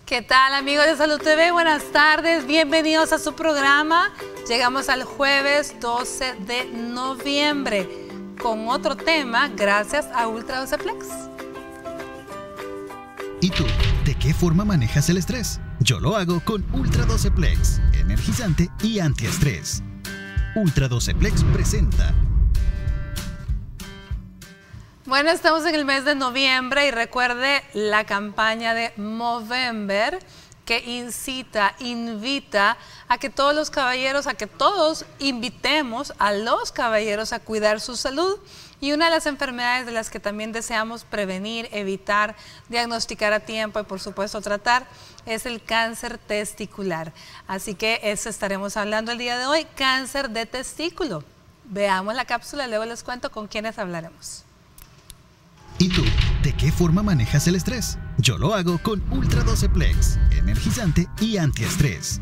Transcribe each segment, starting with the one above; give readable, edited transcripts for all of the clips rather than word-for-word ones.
¿Qué tal, amigos de Salud TV? Buenas tardes, bienvenidos a su programa. Llegamos al jueves 12 de noviembre con otro tema gracias a Ultra 12 Flex. ¿Y tú? ¿De qué forma manejas el estrés? Yo lo hago con Ultra 12 Flex, energizante y antiestrés. Ultra 12 Flex presenta. Bueno, estamos en el mes de noviembre y recuerde la campaña de Movember que invita a que todos los caballeros, a que todos invitemos a los caballeros a cuidar su salud. Y una de las enfermedades de las que también deseamos prevenir, evitar, diagnosticar a tiempo y por supuesto tratar es el cáncer testicular. Así que eso estaremos hablando el día de hoy, cáncer de testículo. Veamos la cápsula, luego les cuento con quiénes hablaremos. ¿Y tú? ¿De qué forma manejas el estrés? Yo lo hago con Ultra 12 Flex, energizante y antiestrés.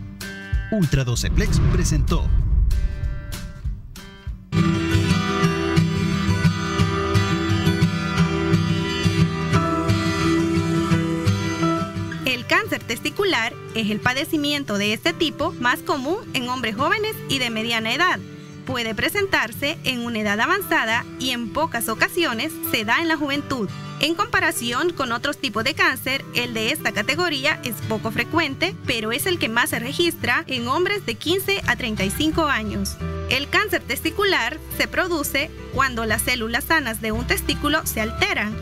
Ultra 12 Flex presentó. El cáncer testicular es el padecimiento de este tipo más común en hombres jóvenes y de mediana edad. Puede presentarse en una edad avanzada y en pocas ocasiones se da en la juventud. En comparación con otros tipos de cáncer, el de esta categoría es poco frecuente, pero es el que más se registra en hombres de 15 a 35 años. El cáncer testicular se produce cuando las células sanas de un testículo se alteran.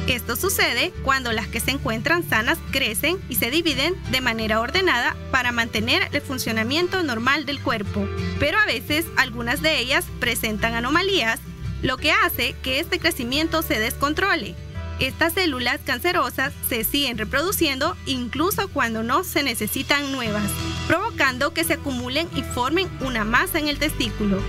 Esto sucede cuando las que se encuentran sanas crecen y se dividen de manera ordenada para mantener el funcionamiento normal del cuerpo. Pero a veces algunas de ellas presentan anomalías, lo que hace que este crecimiento se descontrole. Estas células cancerosas se siguen reproduciendo incluso cuando no se necesitan nuevas, provocando que se acumulen y formen una masa en el testículo.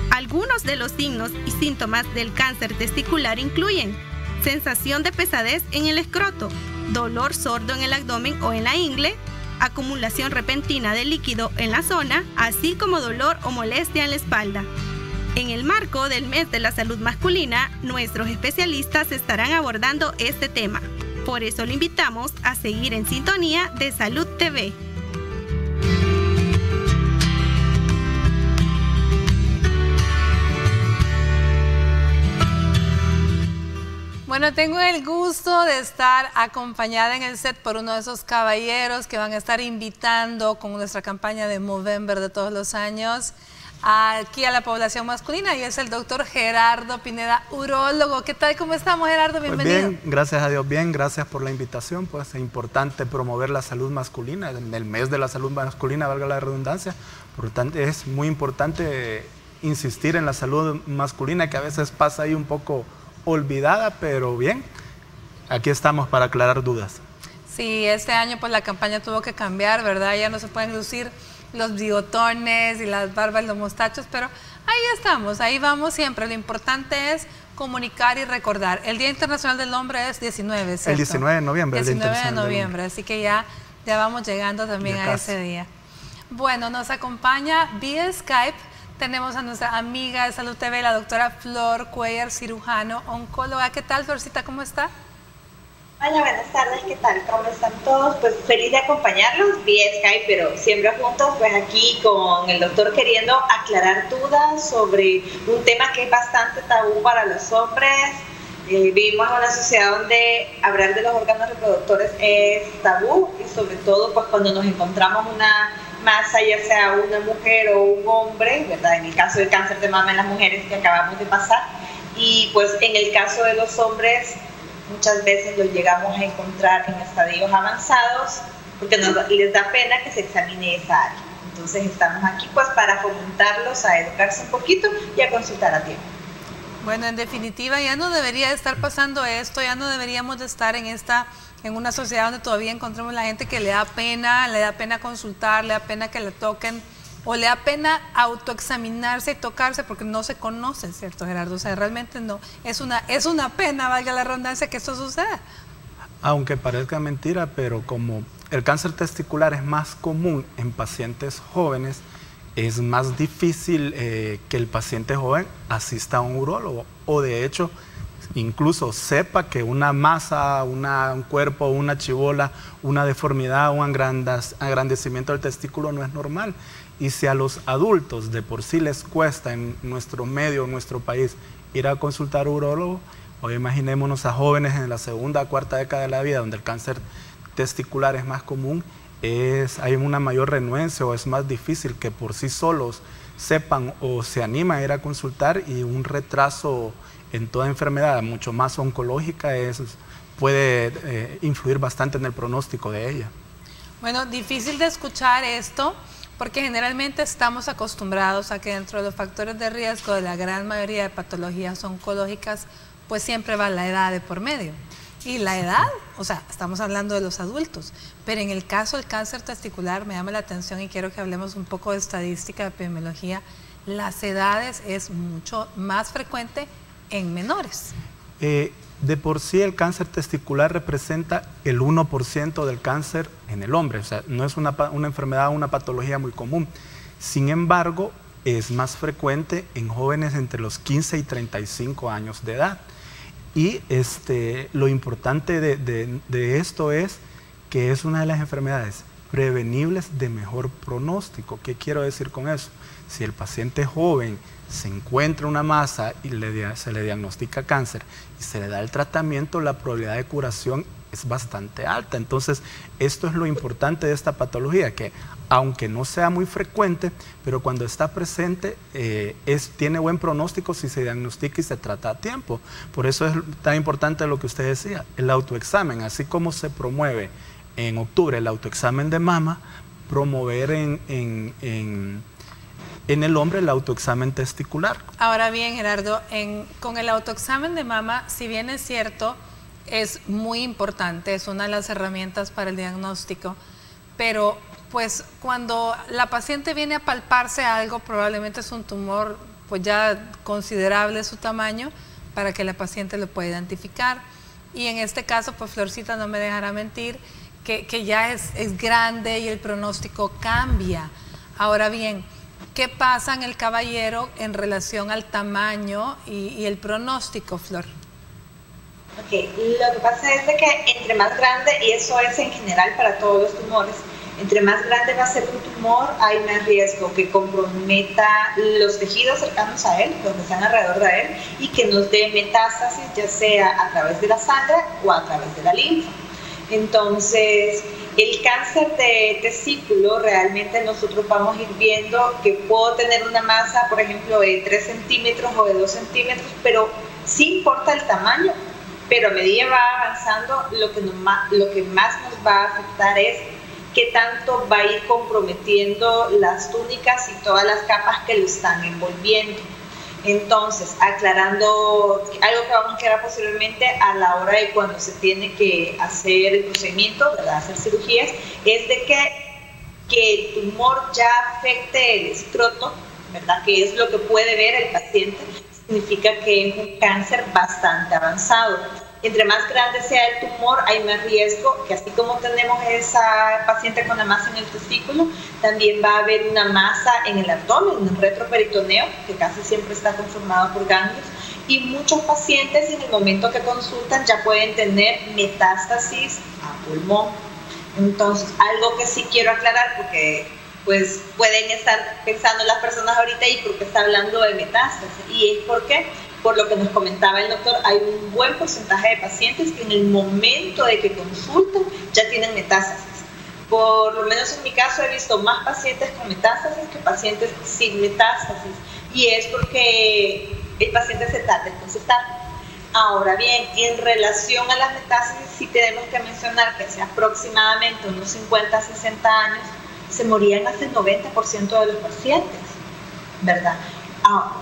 Algunos de los signos y síntomas del cáncer testicular incluyen sensación de pesadez en el escroto, dolor sordo en el abdomen o en la ingle, acumulación repentina de líquido en la zona, así como dolor o molestia en la espalda. En el marco del mes de la salud masculina, nuestros especialistas estarán abordando este tema. Por eso lo invitamos a seguir en sintonía de Salud TV. Bueno, tengo el gusto de estar acompañada en el set por uno de esos caballeros que van a estar invitando con nuestra campaña de Movember de todos los años aquí a la población masculina, y es el doctor Gerardo Pineda, urólogo. ¿Qué tal? ¿Cómo estamos, Gerardo? Bienvenido. Pues bien, gracias a Dios, bien, gracias por la invitación. Pues es importante promover la salud masculina, en el mes de la salud masculina, valga la redundancia. Por lo tanto, es muy importante insistir en la salud masculina, que a veces pasa ahí un poco olvidada, pero bien, aquí estamos para aclarar dudas. Sí, este año pues la campaña tuvo que cambiar, ¿verdad? Ya no se pueden lucir los bigotones y las barbas y los mostachos, pero ahí estamos, ahí vamos siempre. Lo importante es comunicar y recordar. El Día Internacional del Hombre es 19, ¿cierto? El 19 de noviembre. 19 de noviembre, así que ya vamos llegando también a ese día. Bueno, nos acompaña vía Skype. Tenemos a nuestra amiga de Salud TV, la doctora Flor Cuellar, cirujano, oncóloga. ¿Qué tal, Florcita? ¿Cómo está? Hola, buenas tardes. ¿Qué tal? ¿Cómo están todos? Pues feliz de acompañarlos vía Skype, pero siempre juntos, pues aquí con el doctor queriendo aclarar dudas sobre un tema que es bastante tabú para los hombres. Vivimos en una sociedad donde hablar de los órganos reproductores es tabú, y sobre todo pues cuando nos encontramos una masa, ya sea una mujer o un hombre, ¿verdad? En el caso del cáncer de mama en las mujeres que acabamos de pasar, y pues en el caso de los hombres muchas veces los llegamos a encontrar en estadios avanzados porque les da pena que se examine esa área. Entonces estamos aquí pues para fomentarlos a educarse un poquito y a consultar a tiempo. Bueno, en definitiva ya no debería estar pasando esto, ya no deberíamos de estar en una sociedad donde todavía encontramos la gente que le da pena consultar, le da pena que le toquen, o le da pena autoexaminarse y tocarse porque no se conocen, ¿cierto, Gerardo? O sea, realmente no, es una pena, valga la redundancia, que esto suceda. Aunque parezca mentira, pero como el cáncer testicular es más común en pacientes jóvenes, es más difícil que el paciente joven asista a un urólogo, o de hecho incluso sepa que una masa, un cuerpo, una chibola, una deformidad, un agrandecimiento del testículo no es normal. Y si a los adultos de por sí les cuesta en nuestro medio, en nuestro país, ir a consultar a un urólogo, hoy imaginémonos a jóvenes en la segunda o cuarta década de la vida, donde el cáncer testicular es más común, hay una mayor renuencia o es más difícil que por sí solos sepan o se animan a ir a consultar, y un retraso en toda enfermedad, mucho más oncológica, puede influir bastante en el pronóstico de ella. Bueno, difícil de escuchar esto, porque generalmente estamos acostumbrados a que dentro de los factores de riesgo de la gran mayoría de patologías oncológicas, pues siempre va la edad de por medio. Y la edad, o sea, estamos hablando de los adultos, pero en el caso del cáncer testicular me llama la atención y quiero que hablemos un poco de estadística, de epidemiología. Las edades es mucho más frecuente en menores. De por sí el cáncer testicular representa el 1% del cáncer en el hombre, o sea, no es una enfermedad, una patología muy común. Sin embargo, es más frecuente en jóvenes entre los 15 y 35 años de edad. Y lo importante de esto es que es una de las enfermedades prevenibles de mejor pronóstico. ¿Qué quiero decir con eso? Si el paciente joven se encuentra una masa y se le diagnostica cáncer y se le da el tratamiento, la probabilidad de curación es bastante alta. Entonces, esto es lo importante de esta patología, que aunque no sea muy frecuente, pero cuando está presente, tiene buen pronóstico si se diagnostica y se trata a tiempo. Por eso es tan importante lo que usted decía, el autoexamen. Así como se promueve en octubre el autoexamen de mama, promover en el hombre el autoexamen testicular. Ahora bien, Gerardo, con el autoexamen de mama, si bien es cierto, es muy importante, es una de las herramientas para el diagnóstico, pero pues cuando la paciente viene a palparse algo, probablemente es un tumor pues ya considerable su tamaño para que la paciente lo pueda identificar. Y en este caso, pues Florcita no me dejará mentir, que ya es grande y el pronóstico cambia. Ahora bien, ¿qué pasa en el caballero en relación al tamaño y el pronóstico, Flor? Ok, lo que pasa es de que entre más grande, y eso es en general para todos los tumores, entre más grande va a ser un tumor, hay más riesgo que comprometa los tejidos cercanos a él, los que están alrededor de él, y que nos dé metástasis, ya sea a través de la sangre o a través de la linfa. Entonces, el cáncer de testículo, realmente nosotros vamos a ir viendo que puedo tener una masa, por ejemplo, de 3 centímetros o de 2 centímetros, pero sí importa el tamaño, pero a medida que va avanzando, lo que más nos va a afectar es qué tanto va a ir comprometiendo las túnicas y todas las capas que lo están envolviendo. Entonces, aclarando algo que vamos a quedar posiblemente a la hora de cuando se tiene que hacer el procedimiento, ¿verdad? Hacer cirugías, es de que el tumor ya afecte el escroto, ¿verdad? Que es lo que puede ver el paciente, significa que es un cáncer bastante avanzado. Entre más grande sea el tumor, hay más riesgo que así como tenemos esa paciente con la masa en el testículo, también va a haber una masa en el abdomen, en el retroperitoneo, que casi siempre está conformado por ganglios, y muchos pacientes en el momento que consultan ya pueden tener metástasis a pulmón. Entonces, algo que sí quiero aclarar, porque pues pueden estar pensando las personas ahorita, ¿y por qué está hablando de metástasis? Y es porque, por lo que nos comentaba el doctor, hay un buen porcentaje de pacientes que en el momento de que consultan ya tienen metástasis. Por lo menos en mi caso he visto más pacientes con metástasis que pacientes sin metástasis, y es porque el paciente se tarda en consultar. Ahora bien, en relación a las metástasis, sí tenemos que mencionar que hace aproximadamente unos 50 a 60 años se morían hasta el 90% de los pacientes, ¿verdad?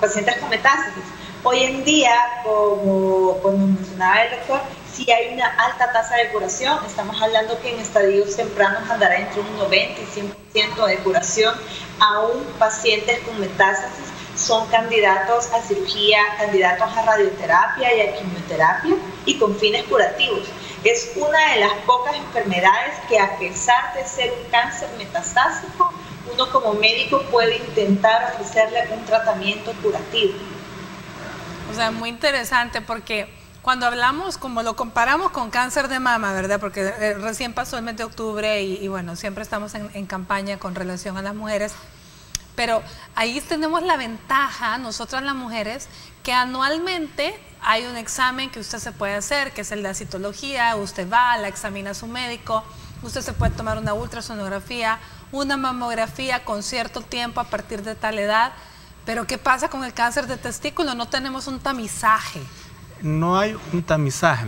Pacientes con metástasis. Hoy en día, como mencionaba el doctor, sí hay una alta tasa de curación. Estamos hablando que en estadios tempranos andará entre un 90 y 100% de curación. Aún pacientes con metástasis son candidatos a cirugía, candidatos a radioterapia y a quimioterapia, y con fines curativos. Es una de las pocas enfermedades que, a pesar de ser un cáncer metastásico, uno como médico puede intentar ofrecerle un tratamiento curativo. O sea, muy interesante, porque cuando hablamos, como lo comparamos con cáncer de mama, ¿verdad? Porque recién pasó el mes de octubre y bueno, siempre estamos en campaña con relación a las mujeres. Pero ahí tenemos la ventaja, nosotras las mujeres, que anualmente hay un examen que usted se puede hacer, que es el de la citología. Usted va, la examina a su médico, usted se puede tomar una ultrasonografía, una mamografía con cierto tiempo a partir de tal edad. Pero ¿qué pasa con el cáncer de testículo? No tenemos un tamizaje. No hay un tamizaje.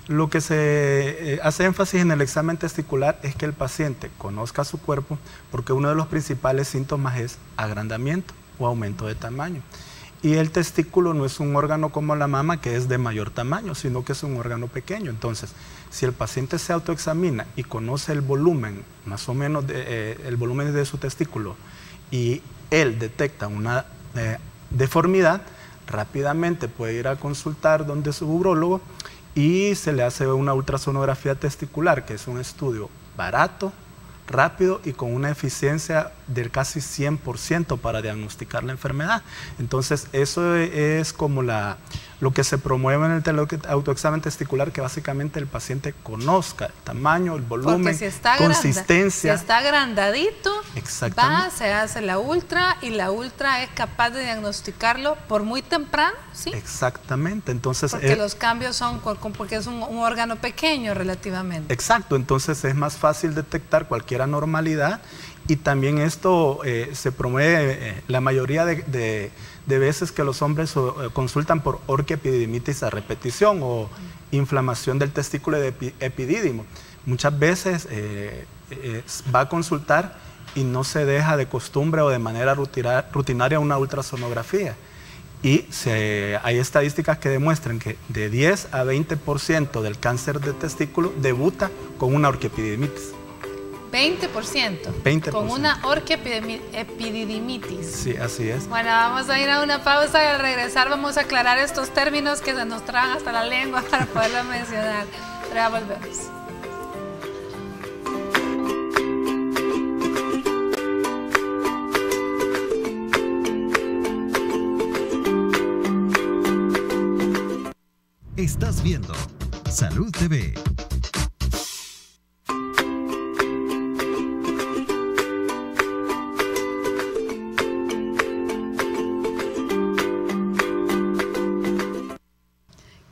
Lo que se hace énfasis en el examen testicular es que el paciente conozca su cuerpo, porque uno de los principales síntomas es agrandamiento o aumento de tamaño. Y el testículo no es un órgano como la mama, que es de mayor tamaño, sino que es un órgano pequeño. Entonces, si el paciente se autoexamina y conoce el volumen, más o menos el volumen de su testículo, y él detecta una deformidad, rápidamente puede ir a consultar donde su urólogo y se le hace una ultrasonografía testicular, que es un estudio barato, rápido y con una eficiencia del casi 100% para diagnosticar la enfermedad. Entonces, eso es como lo que se promueve en el autoexamen testicular, que básicamente el paciente conozca el tamaño, el volumen, consistencia. Si está agrandadito, exactamente, va, se hace la ultra y la ultra es capaz de diagnosticarlo por muy temprano, ¿sí? Exactamente. Entonces, porque los cambios son, porque es un órgano pequeño relativamente. Exacto, entonces es más fácil detectar cualquier anormalidad. Y también esto se promueve la mayoría de veces que los hombres consultan por orquiepididimitis a repetición o inflamación del testículo de epidídimo. Muchas veces va a consultar y no se deja de costumbre o de manera rutinaria una ultrasonografía. Y hay estadísticas que demuestran que de 10 a 20% del cáncer de testículo debuta con una orquiepididimitis. 20%. Con una orquiepididimitis. Sí, así es. Bueno, vamos a ir a una pausa y al regresar vamos a aclarar estos términos que se nos traen hasta la lengua para poderlos mencionar. Pero ya volvemos. Estás viendo Salud TV.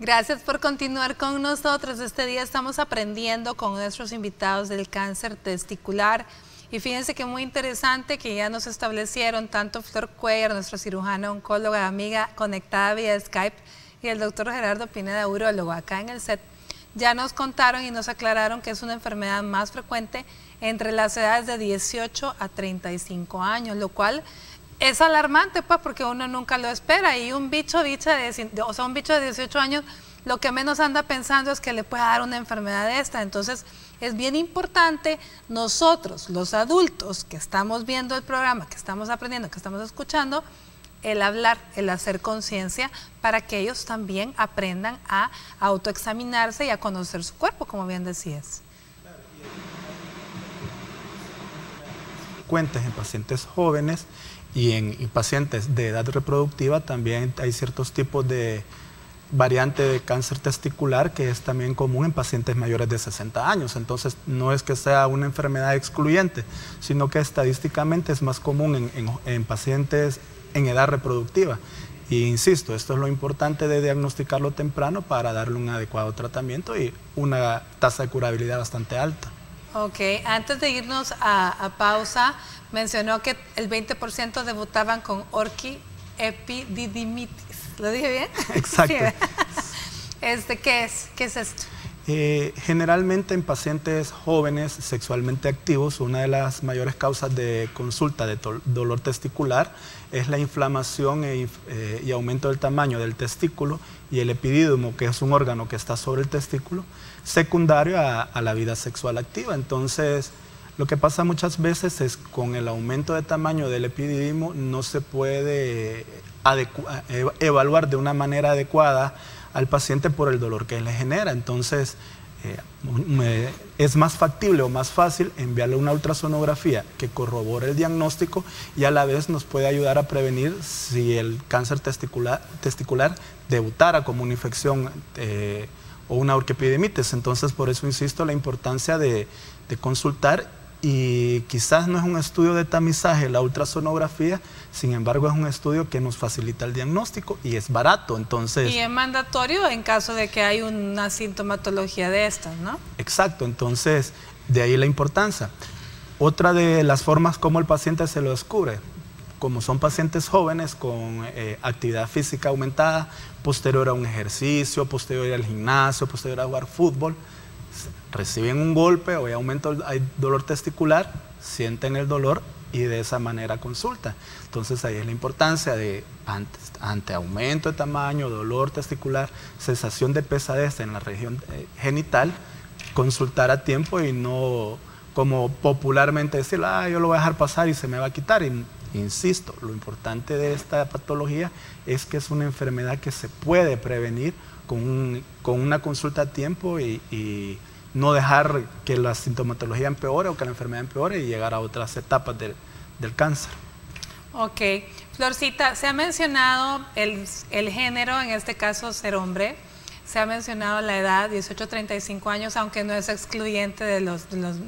Gracias por continuar con nosotros. Este día estamos aprendiendo con nuestros invitados del cáncer testicular. Y fíjense que muy interesante que ya nos establecieron tanto Flor Cuellar, nuestra cirujana oncóloga, amiga conectada vía Skype, y el doctor Gerardo Pineda, urólogo, acá en el set, ya nos contaron y nos aclararon que es una enfermedad más frecuente entre las edades de 18 a 35 años, lo cual es alarmante, pues, porque uno nunca lo espera. Y un bicho de 18 años, lo que menos anda pensando es que le pueda dar una enfermedad de esta. Entonces, es bien importante nosotros, los adultos que estamos viendo el programa, que estamos aprendiendo, que estamos escuchando, el hablar, el hacer conciencia para que ellos también aprendan a autoexaminarse y a conocer su cuerpo, como bien decías. Frecuentes en pacientes jóvenes y en pacientes de edad reproductiva también hay ciertos tipos de variante de cáncer testicular que es también común en pacientes mayores de 60 años. Entonces, no es que sea una enfermedad excluyente, sino que estadísticamente es más común en pacientes en edad reproductiva. Y insisto, esto es lo importante de diagnosticarlo temprano para darle un adecuado tratamiento y una tasa de curabilidad bastante alta. Ok, antes de irnos a pausa, mencionó que el 20% debutaban con orquiepididimitis. ¿Lo dije bien? Exacto. Sí. ¿Qué es esto? Generalmente en pacientes jóvenes sexualmente activos, una de las mayores causas de consulta de dolor testicular es la inflamación y aumento del tamaño del testículo y el epidídimo, que es un órgano que está sobre el testículo, secundario a la vida sexual activa. Entonces, lo que pasa muchas veces es con el aumento de tamaño del epidídimo no se puede evaluar de una manera adecuada al paciente por el dolor que le genera. Entonces, es más factible o más fácil enviarle una ultrasonografía que corrobore el diagnóstico y a la vez nos puede ayudar a prevenir si el cáncer testicular debutara como una infección o una orquiepididimitis. Entonces, por eso insisto la importancia de consultar, y quizás no es un estudio de tamizaje la ultrasonografía, sin embargo es un estudio que nos facilita el diagnóstico y es barato. Entonces, y es mandatorio en caso de que hay una sintomatología de estas, ¿no? Exacto, entonces de ahí la importancia. Otra de las formas como el paciente se lo descubre, como son pacientes jóvenes con actividad física aumentada, posterior a un ejercicio, posterior al gimnasio, posterior a jugar fútbol, reciben un golpe o hay dolor testicular, sienten el dolor y de esa manera consultan. Entonces ahí es la importancia de, ante aumento de tamaño, dolor testicular, sensación de pesadez en la región genital, consultar a tiempo y no como popularmente decir, yo lo voy a dejar pasar y se me va a quitar. Insisto, lo importante de esta patología es que es una enfermedad que se puede prevenir con una consulta a tiempo y no dejar que la sintomatología empeore o que la enfermedad empeore y llegar a otras etapas del cáncer. Ok. Florcita, se ha mencionado el género, en este caso ser hombre, se ha mencionado la edad, 18 a 35 años, aunque no es excluyente de los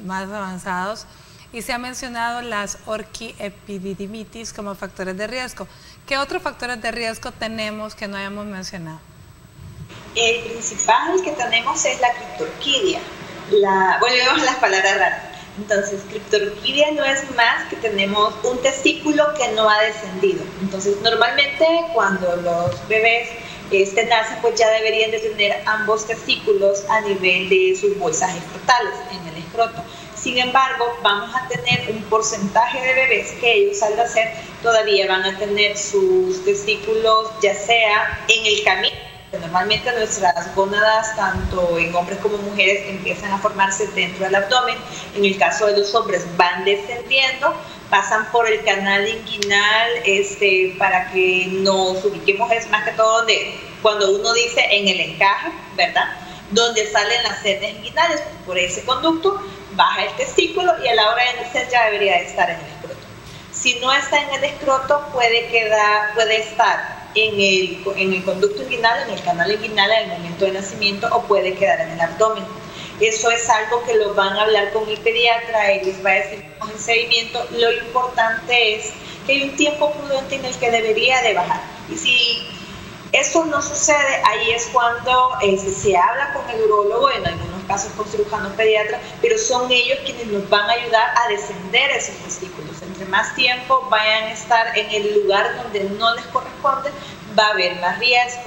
más avanzados, y se ha mencionado las orquiepididimitis como factores de riesgo. ¿Qué otros factores de riesgo tenemos que no hayamos mencionado? El principal que tenemos es la criptorquidia. Volvemos a las palabras raras. Entonces, criptorquidia no es más que tenemos un testículo que no ha descendido. Entonces, normalmente cuando los bebés nacen, pues ya deberían de tener ambos testículos a nivel de sus bolsas escrotales, en el escroto. Sin embargo, vamos a tener un porcentaje de bebés que ellos al nacer todavía van a tener sus testículos ya sea en el camino. Normalmente nuestras gónadas, tanto en hombres como mujeres, empiezan a formarse dentro del abdomen. En el caso de los hombres van descendiendo, pasan por el canal inguinal, para que nos ubiquemos, es más que todo cuando uno dice en el encaje, ¿verdad? Donde salen las cerdas inguinales, por ese conducto baja el testículo y a la hora de nacer ya debería de estar en el escroto. Si no está en el escroto, puede estar en el conducto inguinal, en el canal inguinal al momento de nacimiento, o puede quedar en el abdomen. Eso es algo que lo van a hablar con el pediatra y les va a decir con el seguimiento. Lo importante es que hay un tiempo prudente en el que debería de bajar. Y si eso no sucede, ahí es cuando se habla con el urólogo, en algunos casos con cirujanos pediatras, pero son ellos quienes nos van a ayudar a descender esos testículos. Entre más tiempo vayan a estar en el lugar donde no les corresponde, va a haber más riesgo.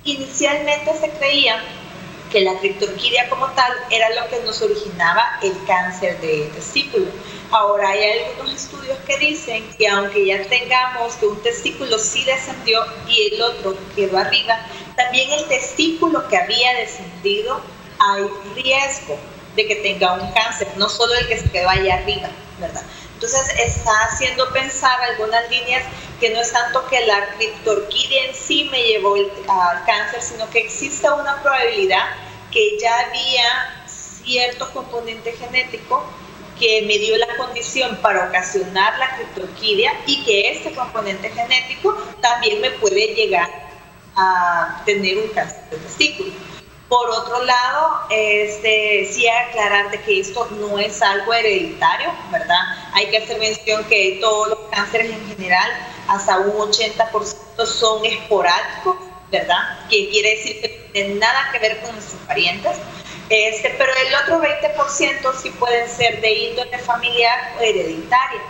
Inicialmente se creía que la criptorquidia como tal era lo que nos originaba el cáncer de testículo. Ahora hay algunos estudios que dicen que aunque ya tengamos que un testículo sí descendió y el otro quedó arriba, también el testículo que había descendido hay riesgo de que tenga un cáncer, no solo el que se quedó allá arriba, ¿verdad? Entonces está haciendo pensar algunas líneas que no es tanto que la criptorquidia en sí me llevó al cáncer, sino que existe una probabilidad que ya había cierto componente genético que me dio la condición para ocasionar la criptorquidia y que este componente genético también me puede llegar a tener un cáncer de testículo. Por otro lado, sí aclarar de que esto no es algo hereditario, ¿verdad? Hay que hacer mención que todos los cánceres en general, hasta un 80% son esporádicos, ¿verdad? Que quiere decir que no tienen nada que ver con nuestros parientes. Pero el otro 20% sí pueden ser de índole familiar o hereditaria.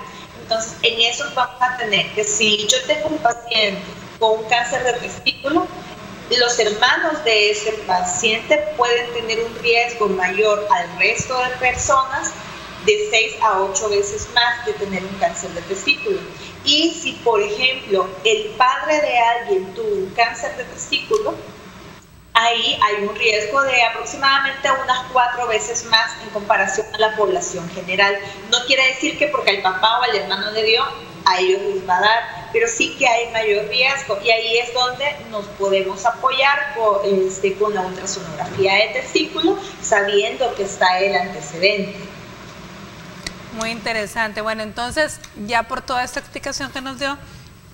Entonces, en esos vamos a tener que si yo tengo un paciente con un cáncer de testículo, los hermanos de ese paciente pueden tener un riesgo mayor al resto de personas de 6 a 8 veces más de tener un cáncer de testículo. Y si, por ejemplo, el padre de alguien tuvo un cáncer de testículo, ahí hay un riesgo de aproximadamente unas 4 veces más en comparación a la población general. No quiere decir que porque al papá o al hermano le dio, a ellos les va a dar, pero sí que hay mayor riesgo, y ahí es donde nos podemos apoyar con la ultrasonografía de testículo, sabiendo que está el antecedente. Muy interesante. Bueno, entonces, ya por toda esta explicación que nos dio,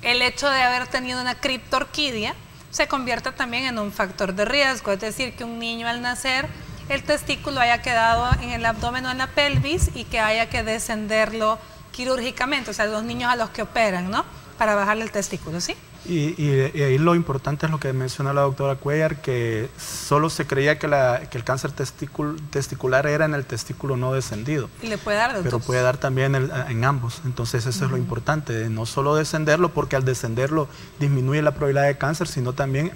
el hecho de haber tenido una criptorquidia se convierte también en un factor de riesgo, es decir, que un niño al nacer, el testículo haya quedado en el abdomen o en la pelvis y que haya que descenderlo quirúrgicamente, o sea, los niños a los que operan, ¿no? Para bajarle el testículo, ¿sí? Y ahí lo importante es lo que menciona la doctora Cuellar, que solo se creía que el cáncer testicular era en el testículo no descendido. Y le puede dar, pero puede dar también en ambos. Entonces eso es lo importante, de no solo descenderlo, porque al descenderlo disminuye la probabilidad de cáncer, sino también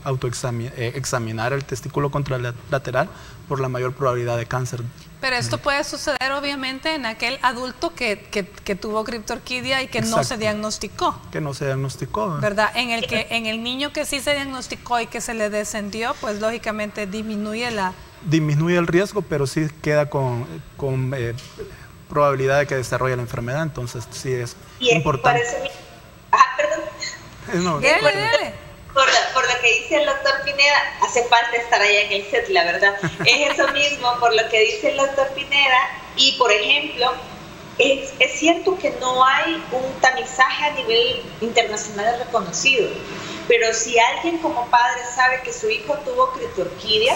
examinar el testículo contralateral por la mayor probabilidad de cáncer. Pero esto puede suceder obviamente en aquel adulto que tuvo criptorquidia y que no se diagnosticó. Que no se diagnosticó. ¿Verdad? En el niño que sí se diagnosticó y que se le descendió, pues lógicamente disminuye el riesgo, pero sí queda con probabilidad de que desarrolle la enfermedad, entonces sí es importante. Perdón. Dele. Por lo que dice el doctor Pineda, hace falta estar allá en el set, la verdad. Es eso mismo, por lo que dice el doctor Pineda. Y, por ejemplo, es cierto que no hay un tamizaje a nivel internacional reconocido, pero si alguien como padre sabe que su hijo tuvo criptorquidia,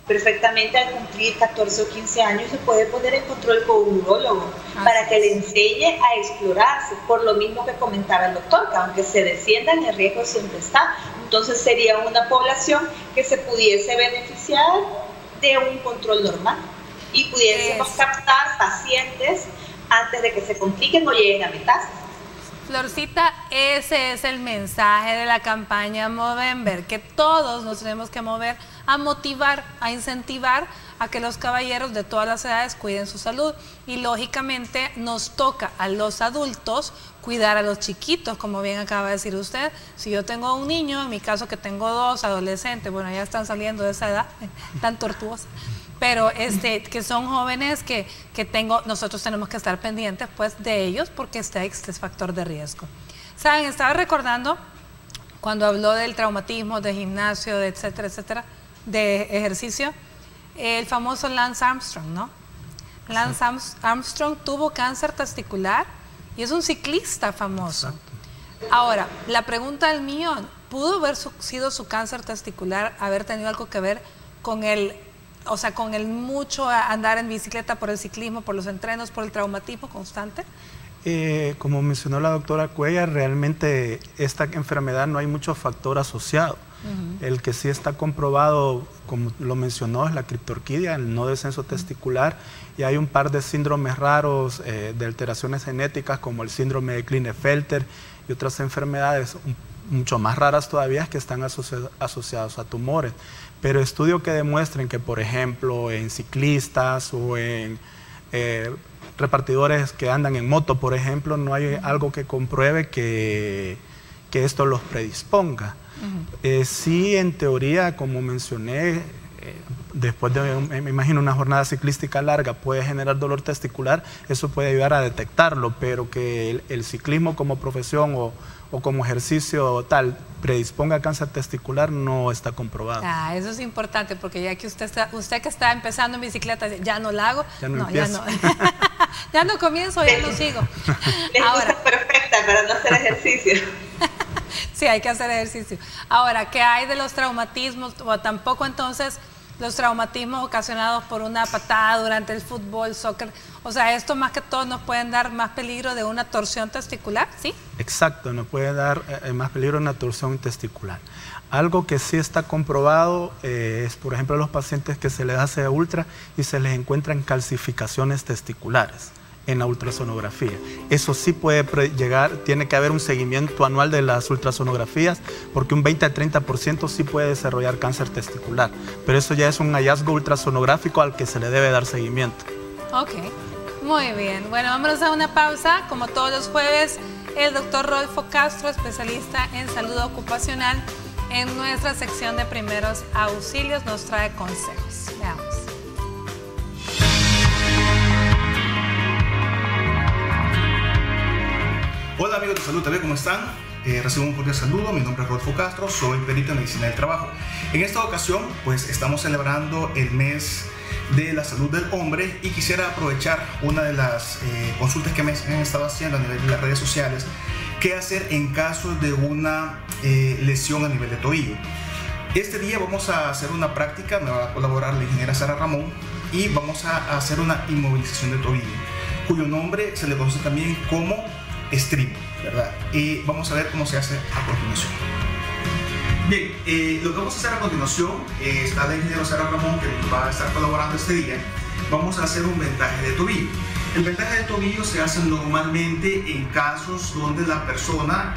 perfectamente al cumplir 14 o 15 años se puede poner en control con un urólogo para que le enseñe a explorarse, por lo mismo que comentaba el doctor, que aunque se desciendan, el riesgo siempre está. Entonces sería una población que se pudiese beneficiar de un control normal y pudiésemos captar pacientes antes de que se compliquen o lleguen a metástasis. Florcita, ese es el mensaje de la campaña Movember, que todos nos tenemos que mover a motivar, a incentivar a que los caballeros de todas las edades cuiden su salud. Y lógicamente nos toca a los adultos cuidar a los chiquitos, como bien acaba de decir usted. Si yo tengo un niño, en mi caso que tengo 2 adolescentes, bueno, ya están saliendo de esa edad tan tortuosa, pero que son jóvenes que nosotros tenemos que estar pendientes pues de ellos, porque este es factor de riesgo. Saben, estaba recordando cuando habló del traumatismo, de gimnasio, de etcétera, etcétera, de ejercicio, el famoso Lance Armstrong, ¿no? Lance Armstrong tuvo cáncer testicular y es un ciclista famoso. Ahora, la pregunta del millón, ¿pudo haber sido su cáncer testicular, haber tenido algo que ver con el mucho andar en bicicleta, por el ciclismo, por los entrenos, por el traumatismo constante? Como mencionó la doctora Cuellar, realmente esta enfermedad no hay mucho factor asociado. El que sí está comprobado, como lo mencionó, es la criptorquidia, el no descenso testicular, y hay un par de síndromes raros de alteraciones genéticas, como el síndrome de Klinefelter y otras enfermedades mucho más raras todavía que están asociados a tumores. Pero estudios que demuestren que, por ejemplo, en ciclistas o en repartidores que andan en moto, por ejemplo, no hay algo que compruebe que esto los predisponga. Sí, en teoría, como mencioné, después de, me imagino, una jornada ciclística larga puede generar dolor testicular, eso puede ayudar a detectarlo, pero que el ciclismo como profesión o como ejercicio tal predisponga a cáncer testicular no está comprobado. Eso es importante, porque ya que usted que está empezando en bicicleta, ya no la hago, ya no comienzo, ya no sigo. Ahora, perfecta para no hacer ejercicio. Sí, hay que hacer ejercicio. Ahora, ¿qué hay de los traumatismos? O tampoco entonces los traumatismos ocasionados por una patada durante el fútbol, soccer. O sea, esto más que todo nos pueden dar más peligro de una torsión testicular, ¿sí? Exacto, nos puede dar más peligro de una torsión testicular. Algo que sí está comprobado es, por ejemplo, los pacientes que se les hace ultra y se les encuentran calcificaciones testiculares en la ultrasonografía. Eso sí puede llegar, tiene que haber un seguimiento anual de las ultrasonografías, porque un 20 al 30% sí puede desarrollar cáncer testicular, pero eso ya es un hallazgo ultrasonográfico al que se le debe dar seguimiento. Ok, muy bien. Bueno, vámonos a una pausa. Como todos los jueves, el doctor Rodolfo Castro, especialista en salud ocupacional, en nuestra sección de primeros auxilios, nos trae consejos. Veamos. Hola amigos de Salud TV, ¿cómo están? Recibo un cordial saludo, mi nombre es Rodolfo Castro, soy perito en medicina del trabajo. En esta ocasión, pues estamos celebrando el mes de la salud del hombre y quisiera aprovechar una de las consultas que me han estado haciendo a nivel de las redes sociales, qué hacer en caso de una lesión a nivel de tobillo. Este día vamos a hacer una práctica, me va a colaborar la ingeniera Sara Ramón, y vamos a hacer una inmovilización de tobillo, cuyo nombre se le conoce también como strip, ¿verdad? Y vamos a ver cómo se hace a continuación. Bien, lo que vamos a hacer a continuación, está la ingeniera Sara Ramón, que nos va a estar colaborando este día. Vamos a hacer un vendaje de tobillo. El vendaje de tobillo se hace normalmente en casos donde la persona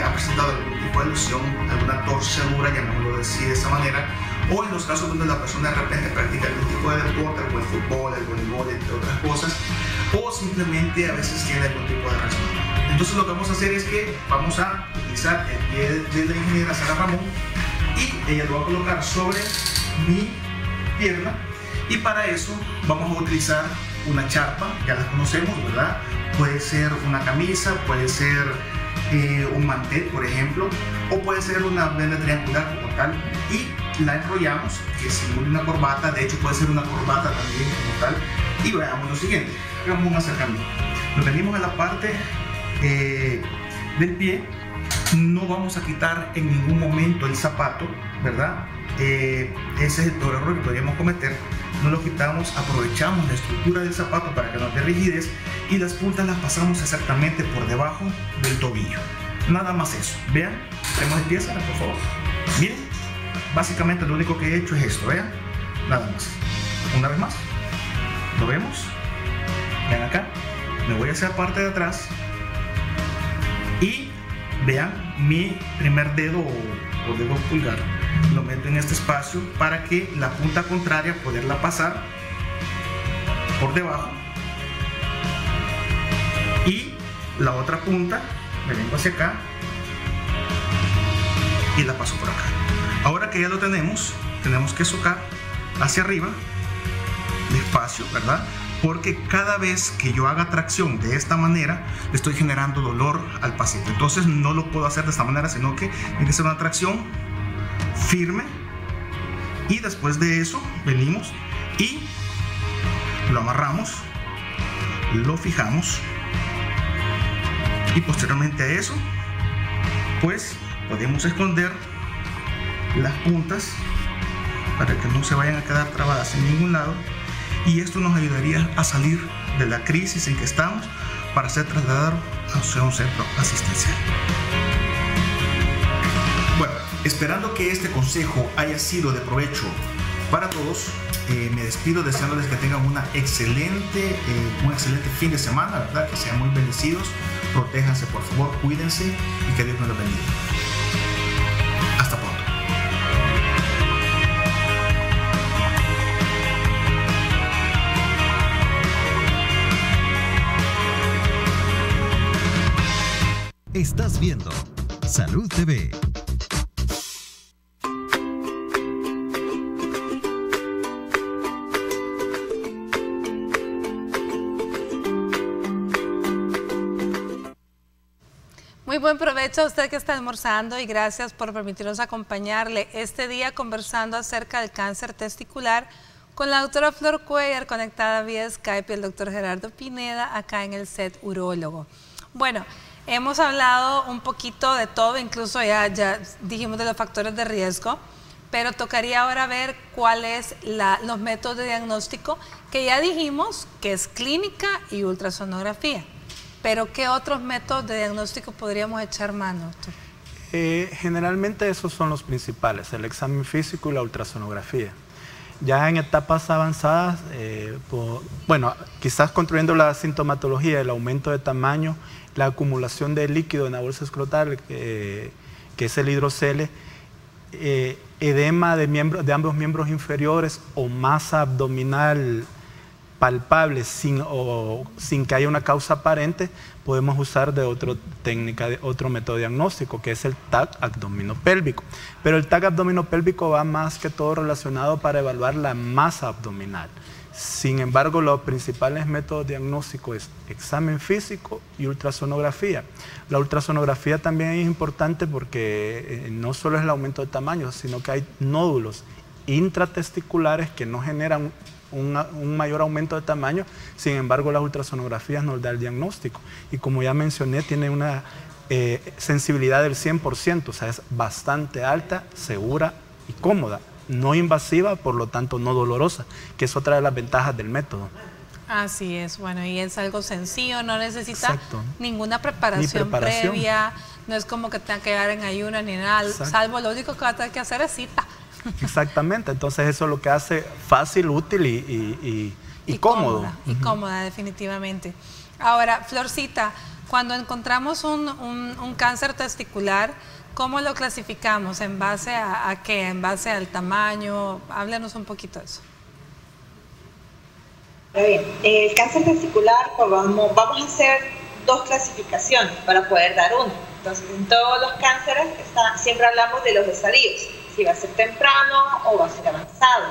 ha presentado algún tipo de lesión, alguna torcedura, llamémoslo así de esa manera, o en los casos donde la persona de repente practica algún tipo de deporte, como el fútbol, el voleibol, entre otras cosas, o simplemente a veces tiene algún tipo de raspón. Entonces lo que vamos a hacer es que vamos a utilizar el pie de la ingeniera Sara Ramón y ella lo va a colocar sobre mi pierna, y para eso vamos a utilizar una charpa, ya la conocemos, ¿verdad? Puede ser una camisa, puede ser un mantel, por ejemplo, o puede ser una venda triangular como tal, y la enrollamos, que simule una corbata, de hecho puede ser una corbata también como tal, y veamos lo siguiente, hagamos un acercamiento. Nos venimos a la parte del pie, no vamos a quitar en ningún momento el zapato, ¿verdad? Ese es el peor error que podríamos cometer. No lo quitamos, aprovechamos la estructura del zapato para que no dé rigidez, y las puntas las pasamos exactamente por debajo del tobillo. Nada más eso. Vean, tenemos el pie, Sara, por favor. Miren, básicamente lo único que he hecho es esto, vean, nada más. Una vez más, lo vemos. Vean acá, me voy hacia la parte de atrás y vean mi primer dedo o dedo pulgar, lo meto en este espacio para que la punta contraria poderla pasar por debajo, y la otra punta me vengo hacia acá y la paso por acá. Ahora que ya lo tenemos que socar hacia arriba despacio, ¿verdad? Porque cada vez que yo haga tracción de esta manera, le estoy generando dolor al paciente. Entonces no lo puedo hacer de esta manera, sino que tiene que ser una tracción firme, y después de eso venimos y lo amarramos, lo fijamos, y posteriormente a eso pues podemos esconder las puntas para que no se vayan a quedar trabadas en ningún lado, y esto nos ayudaría a salir de la crisis en que estamos para ser trasladados hacia un centro asistencial. Bueno, esperando que este consejo haya sido de provecho para todos, me despido deseándoles que tengan un excelente fin de semana, ¿verdad? Que sean muy bendecidos, protéjanse por favor, cuídense, y que Dios nos los bendiga. Hasta pronto. Estás viendo Salud TV. Muy buen provecho a usted que está almorzando, y gracias por permitirnos acompañarle este día conversando acerca del cáncer testicular con la doctora Flor Cuellar, conectada vía Skype, y el doctor Gerardo Pineda acá en el set urólogo. Bueno, hemos hablado un poquito de todo, incluso ya dijimos de los factores de riesgo, pero tocaría ahora ver cuáles los métodos de diagnóstico, que ya dijimos que es clínica y ultrasonografía. Pero ¿qué otros métodos de diagnóstico podríamos echar mano, doctor? Generalmente esos son los principales, el examen físico y la ultrasonografía. Ya en etapas avanzadas, bueno, quizás construyendo la sintomatología, el aumento de tamaño, la acumulación de líquido en la bolsa escrotal, que es el hidrocele, edema de ambos miembros inferiores o masa abdominal palpable sin que haya una causa aparente, podemos usar de otra técnica, de otro método diagnóstico, que es el TAC abdominopélvico. Pero el TAC abdominopélvico va más que todo relacionado para evaluar la masa abdominal. Sin embargo, los principales métodos diagnósticos es examen físico y ultrasonografía. La ultrasonografía también es importante porque no solo es el aumento de tamaño, sino que hay nódulos intratesticulares que no generan un mayor aumento de tamaño. Sin embargo, las ultrasonografías nos da el diagnóstico. Y como ya mencioné, tiene una sensibilidad del 100%, o sea, es bastante alta, segura y cómoda. No invasiva, por lo tanto no dolorosa, que es otra de las ventajas del método. Así es, bueno, y es algo sencillo, no necesita ninguna preparación previa, no es como que tenga que llegar en ayuno ni nada, salvo lo único que va a tener que hacer es cita. Exactamente, entonces eso es lo que hace fácil, útil y cómodo. Y cómoda, definitivamente. Ahora, Florcita, cuando encontramos un cáncer testicular, ¿cómo lo clasificamos? ¿En base a qué? ¿En base al tamaño? Háblanos un poquito de eso. Bien, el cáncer testicular, pues vamos a hacer dos clasificaciones para poder dar una. Entonces, en todos los cánceres siempre hablamos de los estadios, si va a ser temprano o va a ser avanzado.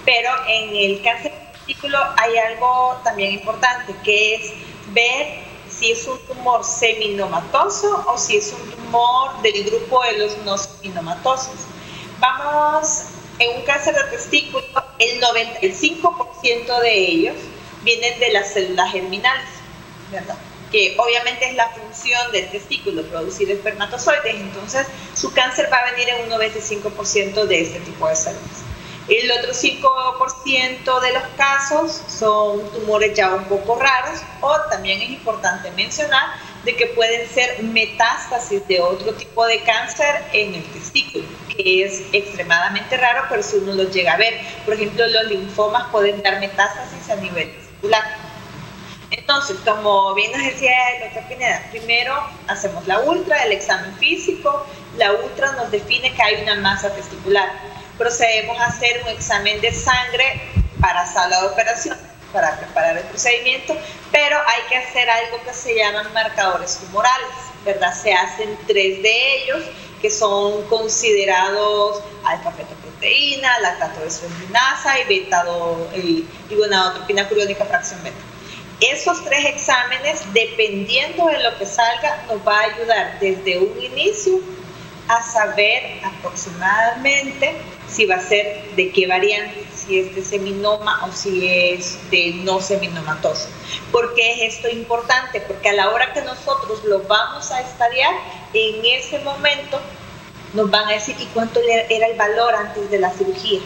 Pero en el cáncer testículo hay algo también importante, que es ver si es un tumor seminomatoso o si es un tumor del grupo de los no seminomatosos. En un cáncer de testículo, el 95% de ellos vienen de las células germinales, ¿verdad? Que obviamente es la función del testículo, producir espermatozoides, entonces su cáncer va a venir en un 95% de este tipo de células. El otro 5% de los casos son tumores ya un poco raros, o también es importante mencionar de que pueden ser metástasis de otro tipo de cáncer en el testículo, que es extremadamente raro, pero si uno lo llega a ver, por ejemplo, los linfomas pueden dar metástasis a nivel testicular. Entonces, como bien nos decía el doctor Pineda, primero hacemos la ultra, el examen físico. La ultra nos define que hay una masa testicular. Procedemos a hacer un examen de sangre para sala de operación, para preparar el procedimiento, pero hay que hacer algo que se llaman marcadores tumorales, ¿verdad? Se hacen 3 de ellos, que son considerados alfa-fetoproteína, lactato desfoslinasa y gonadotropina curiónica fracción beta. Esos 3 exámenes, dependiendo de lo que salga, nos va a ayudar desde un inicio a saber aproximadamente si va a ser de qué variante, si es de seminoma o si es de no seminomatoso. ¿Por qué es esto importante? Porque a la hora que nosotros lo vamos a estadiar, en ese momento nos van a decir ¿y cuánto era el valor antes de la cirugía?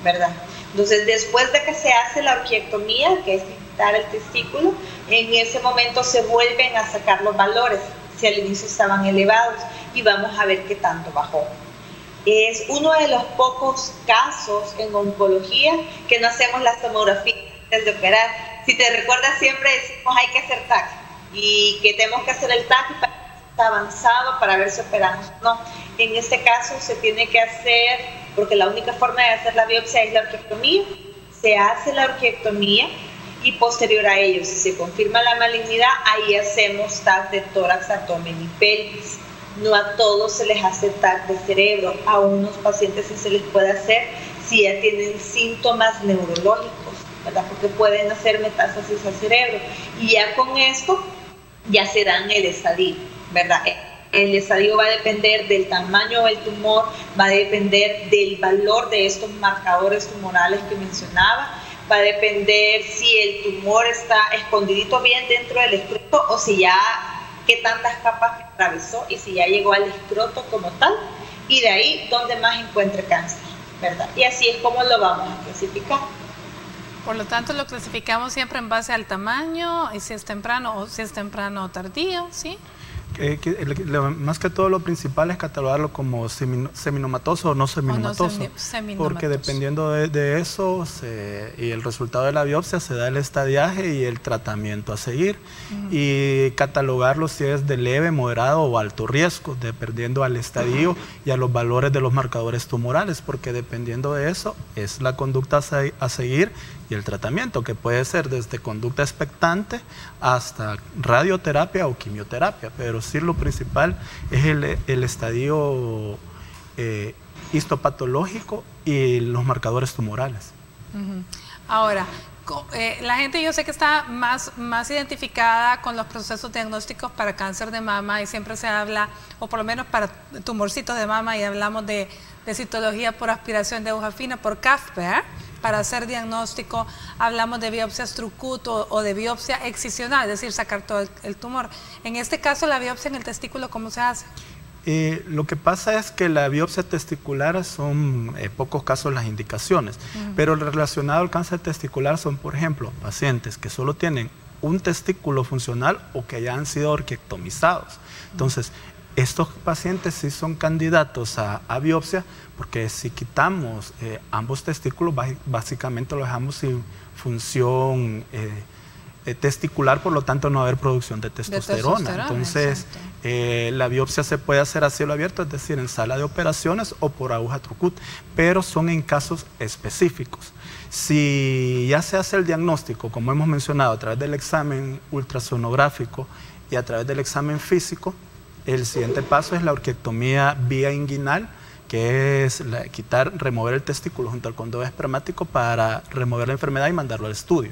¿Verdad? Entonces, después de que se hace la orquiectomía, que es quitar el testículo, en ese momento se vuelven a sacar los valores, si al inicio estaban elevados, y vamos a ver qué tanto bajó. Es uno de los pocos casos en oncología que no hacemos la tomografía antes de operar. Si te recuerdas, siempre decimos hay que hacer TAC y que tenemos que hacer el TAC para avanzado para ver si operamos o no. En este caso se tiene que hacer, porque la única forma de hacer la biopsia es la orquiectomía. Se hace la orquiectomía y posterior a ello, si se confirma la malignidad, ahí hacemos TAC de tórax, abdomen y pelvis. No a todos se les hace TAC de cerebro, a unos pacientes sí se les puede hacer si ya tienen síntomas neurológicos, ¿verdad? Porque pueden hacer metástasis al cerebro. Y ya con esto ya se dan el estadio, ¿verdad? El estadio va a depender del tamaño del tumor, va a depender del valor de estos marcadores tumorales que mencionaba, va a depender si el tumor está escondidito bien dentro del escroto o si ya qué tantas capas atravesó y si ya llegó al escroto como tal, y de ahí donde más encuentre cáncer, ¿verdad? Y así es como lo vamos a clasificar. Por lo tanto, lo clasificamos siempre en base al tamaño, y si es temprano o tardío, ¿sí? Más que todo lo principal es catalogarlo como seminomatoso o no seminomatoso, porque dependiendo de eso y el resultado de la biopsia se da el estadiaje y el tratamiento a seguir, y catalogarlo si es de leve, moderado o alto riesgo, dependiendo al estadio y a los valores de los marcadores tumorales, porque dependiendo de eso es la conducta a seguir y el tratamiento, que puede ser desde conducta expectante hasta radioterapia o quimioterapia, pero sí lo principal es el estadio histopatológico y los marcadores tumorales. Ahora, la gente yo sé que está más identificada con los procesos diagnósticos para cáncer de mama y siempre se habla, o por lo menos para tumorcitos de mama, y hablamos de citología por aspiración de aguja fina, por CAFP, para hacer diagnóstico. Hablamos de biopsia Strucut o de biopsia excisional, es decir, sacar todo el tumor. En este caso, la biopsia en el testículo, ¿cómo se hace? Lo que pasa es que la biopsia testicular son pocos casos las indicaciones, pero relacionado al cáncer testicular son, por ejemplo, pacientes que solo tienen un testículo funcional o que ya han sido orquiectomizados. Entonces, estos pacientes sí son candidatos a biopsia, porque si quitamos ambos testículos, básicamente lo dejamos sin función testicular, por lo tanto no va a haber producción de testosterona. Entonces, la biopsia se puede hacer a cielo abierto, es decir, en sala de operaciones o por aguja Strucut, pero son en casos específicos. Si ya se hace el diagnóstico, como hemos mencionado, a través del examen ultrasonográfico y a través del examen físico, el siguiente paso es la orquiectomía vía inguinal, que es remover el testículo junto al conducto espermático para remover la enfermedad y mandarlo al estudio.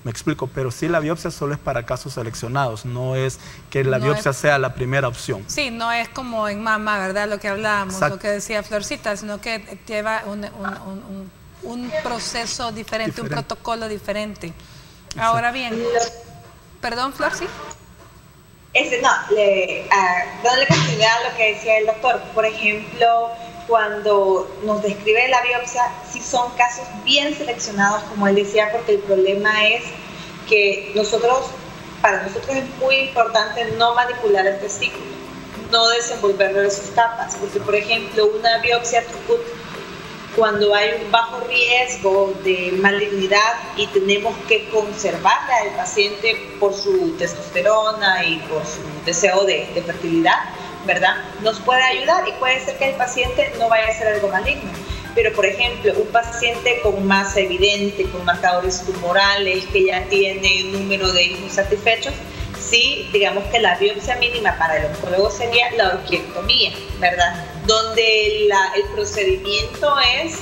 Me explico, pero sí la biopsia solo es para casos seleccionados, no es que la biopsia sea la primera opción. Sí, no es como en mama, ¿verdad? Lo que hablábamos, lo que decía Florcita, sino que lleva un proceso diferente, un protocolo diferente. Ahora bien, perdón, Flor, ¿sí? Dándole continuidad a lo que decía el doctor, por ejemplo, cuando nos describe la biopsia, sí son casos bien seleccionados, como él decía, porque el problema es que para nosotros es muy importante no manipular el testículo, no desenvolverlo de sus capas, porque por ejemplo una biopsia Strucut, cuando hay un bajo riesgo de malignidad y tenemos que conservarle al paciente por su testosterona y por su deseo de fertilidad, ¿verdad? Nos puede ayudar y puede ser que el paciente no vaya a ser algo maligno. Pero, por ejemplo, un paciente con masa evidente, con marcadores tumorales, que ya tiene un número de hijos satisfechos, sí, digamos que la biopsia mínima para el oncólogo sería la orquiectomía, ¿verdad? Donde el procedimiento es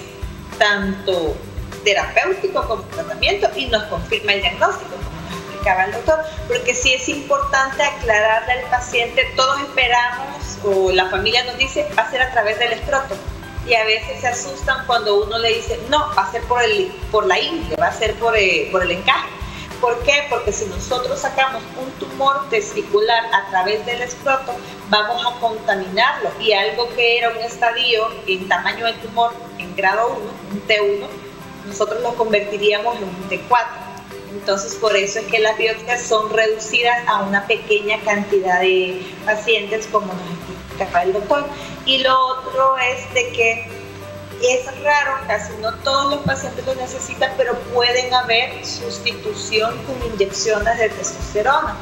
tanto terapéutico como tratamiento y nos confirma el diagnóstico, como nos explicaba el doctor, porque sí es importante aclararle al paciente, todos esperamos, o la familia nos dice, va a ser a través del escroto, y a veces se asustan cuando uno le dice, no, va a ser por la ingle, va a ser por el encaje. ¿Por qué? Porque si nosotros sacamos un tumor testicular a través del escroto, vamos a contaminarlo, y algo que era un estadio en tamaño del tumor en grado 1, un T1, nosotros lo convertiríamos en un T4. Entonces, por eso es que las biopsias son reducidas a una pequeña cantidad de pacientes, como nos explicaba el doctor. Y lo otro es de que es raro, casi no todos los pacientes lo necesitan, pero pueden haber sustitución con inyecciones de testosterona,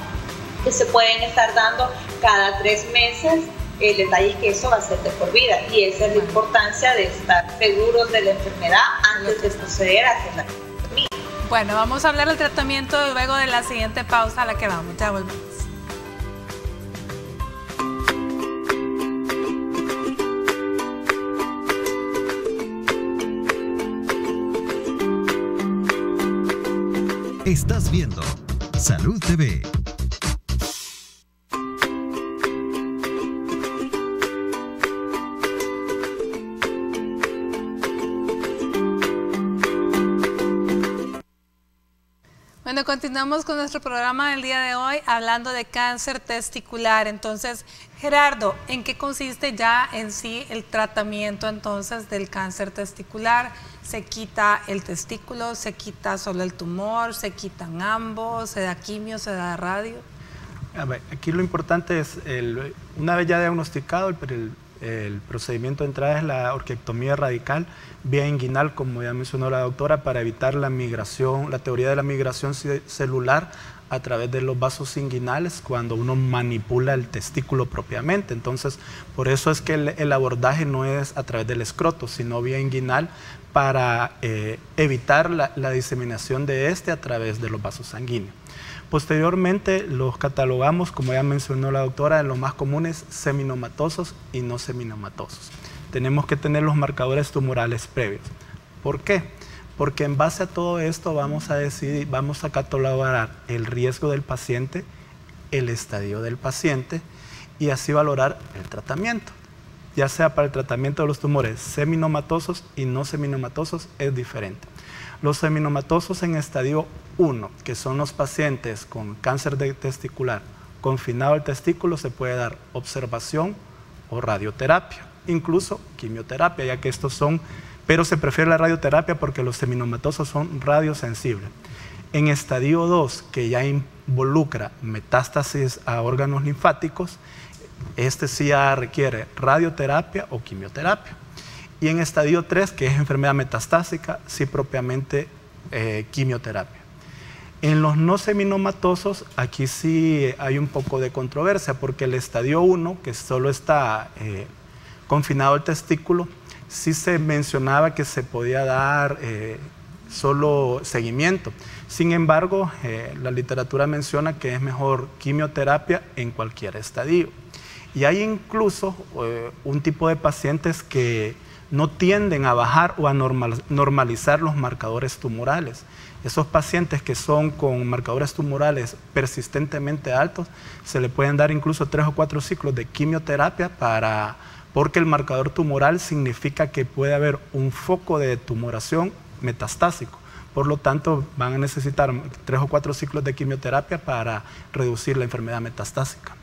que se pueden estar dando cada 3 meses. El detalle es que eso va a ser de por vida, y esa es la importancia de estar seguros de la enfermedad antes de proceder a hacer la tratamiento. Bueno, vamos a hablar del tratamiento luego de la siguiente pausa a la que vamos. Ya volvemos. Estás viendo Salud TV. Bueno, continuamos con nuestro programa del día de hoy hablando de cáncer testicular. Entonces, Gerardo, ¿en qué consiste ya en sí el tratamiento entonces del cáncer testicular? ¿Se quita el testículo, se quita solo el tumor, se quitan ambos, se da quimio, se da radio? A ver, aquí lo importante es, una vez ya diagnosticado, el procedimiento de entrada es la orquiectomía radical vía inguinal, como ya mencionó la doctora, para evitar la migración, la teoría de la migración celular a través de los vasos inguinales cuando uno manipula el testículo propiamente. Entonces, por eso es que el abordaje no es a través del escroto, sino vía inguinal, para evitar la diseminación de este a través de los vasos sanguíneos. Posteriormente los catalogamos, como ya mencionó la doctora, en los más comunes seminomatosos y no seminomatosos. Tenemos que tener los marcadores tumorales previos. ¿Por qué? porque en base a todo esto vamos a catalogar el riesgo del paciente, el estadio del paciente y así valorar el tratamiento. Ya sea para el tratamiento de los tumores seminomatosos y no seminomatosos es diferente. Los seminomatosos en estadio 1, que son los pacientes con cáncer de testicular confinado al testículo, se puede dar observación o radioterapia, incluso quimioterapia, ya que estos son, pero se prefiere la radioterapia porque los seminomatosos son radiosensibles. En estadio 2, que ya involucra metástasis a órganos linfáticos, este sí ya requiere radioterapia o quimioterapia. Y en estadio 3, que es enfermedad metastásica, sí propiamente quimioterapia. En los no seminomatosos, aquí sí hay un poco de controversia, porque el estadio 1, que solo está confinado al testículo, sí se mencionaba que se podía dar solo seguimiento. Sin embargo, la literatura menciona que es mejor quimioterapia en cualquier estadio. Y hay incluso un tipo de pacientes que no tienden a bajar o a normalizar los marcadores tumorales. Esos pacientes que son con marcadores tumorales persistentemente altos, se le pueden dar incluso 3 o 4 ciclos de quimioterapia porque el marcador tumoral significa que puede haber un foco de tumoración metastásico. Por lo tanto, van a necesitar 3 o 4 ciclos de quimioterapia para reducir la enfermedad metastásica.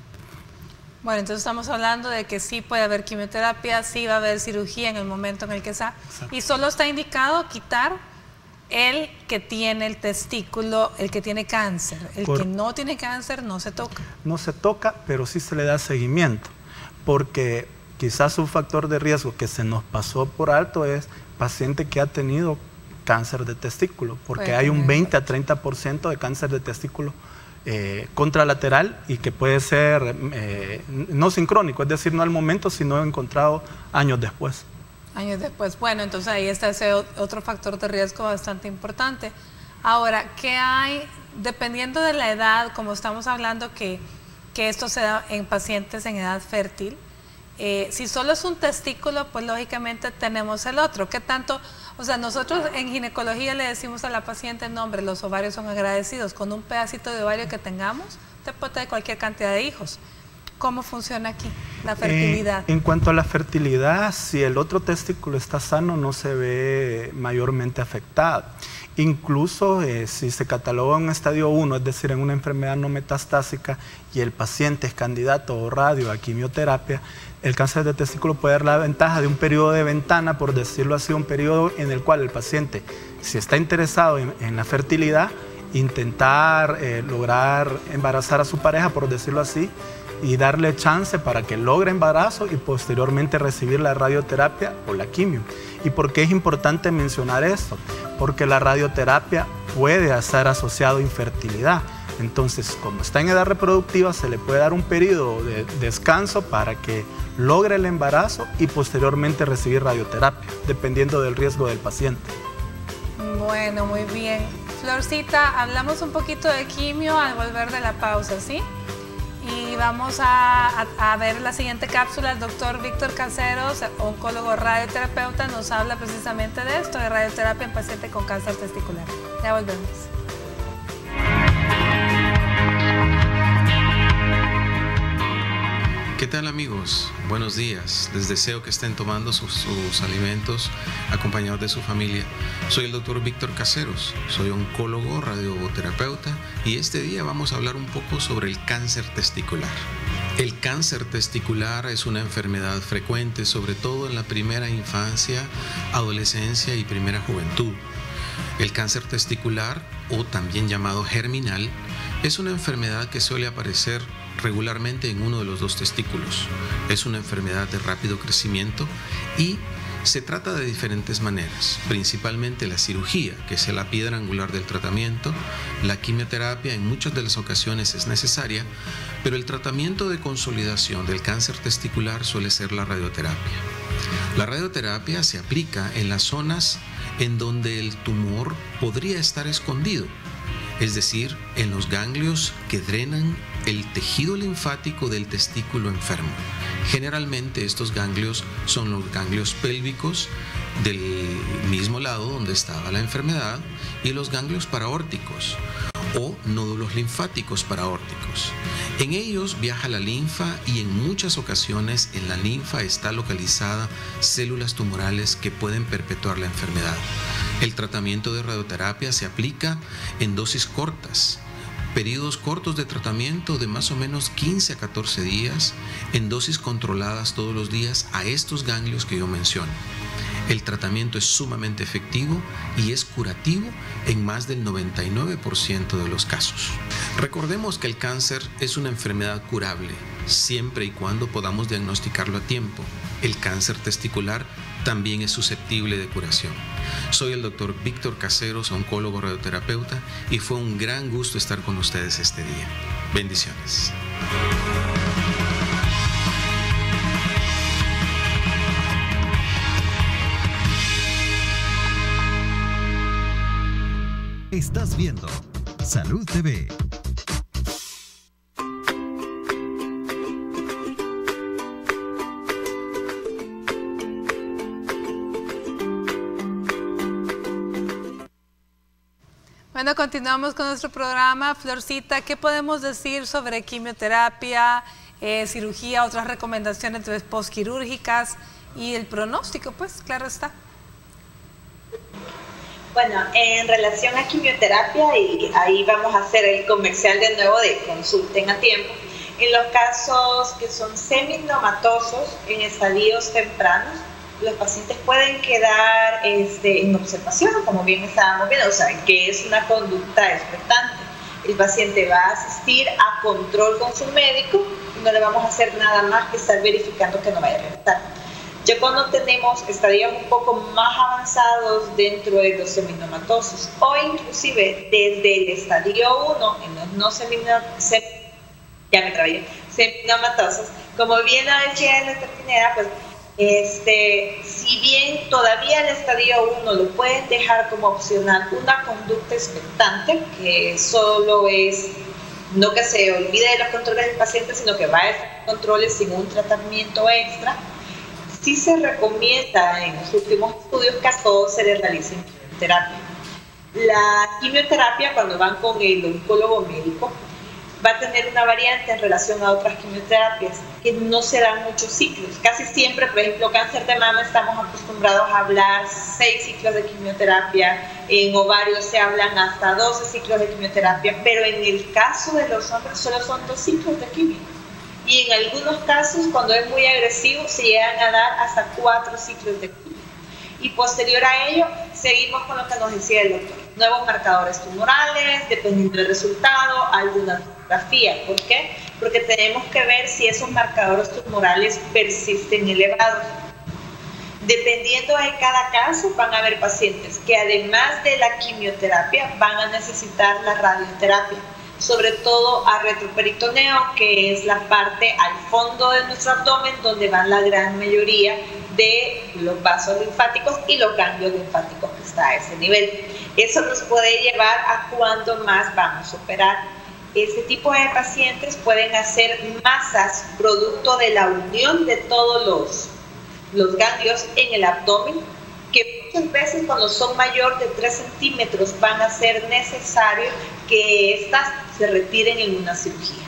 Bueno, entonces estamos hablando de que sí puede haber quimioterapia, sí va a haber cirugía en el momento en el que sea. Exacto. Y solo está indicado quitar el que tiene el testículo, el que tiene cáncer. El que no tiene cáncer no se toca. No se toca, pero sí se le da seguimiento, porque quizás un factor de riesgo que se nos pasó por alto es paciente que ha tenido cáncer de testículo, porque hay un 20 a 30% de cáncer de testículo contralateral y que puede ser no sincrónico, es decir, no al momento, sino encontrado años después. Años después. Bueno, entonces ahí está ese otro factor de riesgo bastante importante. Ahora, ¿qué hay, dependiendo de la edad, como estamos hablando que esto se da en pacientes en edad fértil? Si solo es un testículo, pues lógicamente tenemos el otro. ¿Qué tanto? O sea, nosotros en ginecología le decimos a la paciente, no hombre, los ovarios son agradecidos. Con un pedacito de ovario que tengamos, te puede tener cualquier cantidad de hijos. ¿Cómo funciona aquí la fertilidad? En cuanto a la fertilidad, si el otro testículo está sano, no se ve mayormente afectado. Incluso si se cataloga en estadio 1, es decir, en una enfermedad no metastásica, y el paciente es candidato o radio a quimioterapia, el cáncer de testículo puede dar la ventaja de un periodo de ventana, por decirlo así, un periodo en el cual el paciente, si está interesado en la fertilidad, intentar lograr embarazar a su pareja, por decirlo así, y darle chance para que logre embarazo y posteriormente recibir la radioterapia o la quimio. ¿Y por qué es importante mencionar esto? Porque la radioterapia puede estar asociado a infertilidad. Entonces, como está en edad reproductiva, se le puede dar un periodo de descanso para que logre el embarazo y posteriormente recibir radioterapia, dependiendo del riesgo del paciente. Bueno, muy bien. Florcita, hablamos un poquito de quimio al volver de la pausa, ¿sí? Y vamos a ver la siguiente cápsula. El doctor Víctor Caseros, oncólogo radioterapeuta, nos habla precisamente de esto, de radioterapia en paciente con cáncer testicular. Ya volvemos. ¿Qué tal, amigos? Buenos días. Les deseo que estén tomando sus alimentos acompañados de su familia. Soy el doctor Víctor Caseros, soy oncólogo radioterapeuta y este día vamos a hablar un poco sobre el cáncer testicular. El cáncer testicular es una enfermedad frecuente, sobre todo en la primera infancia, adolescencia y primera juventud. El cáncer testicular, o también llamado germinal, es una enfermedad que suele aparecer regularmente en uno de los dos testículos. Es una enfermedad de rápido crecimiento y se trata de diferentes maneras, principalmente la cirugía, que es la piedra angular del tratamiento. La quimioterapia en muchas de las ocasiones es necesaria, pero el tratamiento de consolidación del cáncer testicular suele ser la radioterapia. La radioterapia se aplica en las zonas en donde el tumor podría estar escondido. es decir, en los ganglios que drenan el tejido linfático del testículo enfermo. Generalmente estos ganglios son los ganglios pélvicos del mismo lado donde estaba la enfermedad y los ganglios paraórticos o nódulos linfáticos paraórticos. En ellos viaja la linfa y en muchas ocasiones en la linfa está localizada células tumorales que pueden perpetuar la enfermedad. El tratamiento de radioterapia se aplica en dosis cortas, periodos cortos de tratamiento de más o menos 15 a 14 días, en dosis controladas todos los días a estos ganglios que yo menciono. El tratamiento es sumamente efectivo y es curativo en más del 99% de los casos. Recordemos que el cáncer es una enfermedad curable, siempre y cuando podamos diagnosticarlo a tiempo. El cáncer testicular también es susceptible de curación. Soy el doctor Víctor Caseros, oncólogo radioterapeuta, y fue un gran gusto estar con ustedes este día. Bendiciones. Estás viendo Salud TV. Bueno, continuamos con nuestro programa. Florcita, ¿qué podemos decir sobre quimioterapia, cirugía, otras recomendaciones postquirúrgicas y el pronóstico? Pues, claro está. Bueno, en relación a quimioterapia, y ahí vamos a hacer el comercial de nuevo de consulten a tiempo, en los casos que son seminomatosos en estadios tempranos, los pacientes pueden quedar en observación, como bien estábamos viendo, o sea, que es una conducta expectante. El paciente va a asistir a control con su médico y no le vamos a hacer nada más que estar verificando que no vaya a reventar. Ya cuando tenemos estadios un poco más avanzados dentro de los seminomatosos o inclusive desde el estadio 1 en los no seminomatosos, como bien lo decía la terminera, pues si bien todavía el estadio 1 lo pueden dejar como opcional una conducta expectante, que solo es no que se olvide de los controles del paciente, sino que va a estar controles sin un tratamiento extra, sí se recomienda en los últimos estudios que a todos se les realice quimioterapia. La quimioterapia, cuando van con el oncólogo médico, va a tener una variante en relación a otras quimioterapias, que no se dan muchos ciclos. Casi siempre, por ejemplo, cáncer de mama, estamos acostumbrados a hablar 6 ciclos de quimioterapia, en ovario se hablan hasta 12 ciclos de quimioterapia, pero en el caso de los hombres solo son 2 ciclos de quimio. Y en algunos casos, cuando es muy agresivo, se llegan a dar hasta 4 ciclos de quimio. Y posterior a ello, seguimos con lo que nos decía el doctor. Nuevos marcadores tumorales, dependiendo del resultado, alguna tomografía. ¿Por qué? Porque tenemos que ver si esos marcadores tumorales persisten elevados. Dependiendo de cada caso, van a haber pacientes que además de la quimioterapia van a necesitar la radioterapia, sobre todo a retroperitoneo, que es la parte al fondo de nuestro abdomen donde van la gran mayoría de los vasos linfáticos y los ganglios linfáticos que está a ese nivel. Eso nos puede llevar a cuándo más vamos a operar. Este tipo de pacientes pueden hacer masas producto de la unión de todos los ganglios en el abdomen, que muchas veces cuando son mayor de 3 centímetros van a ser necesario que estas se retiren en una cirugía,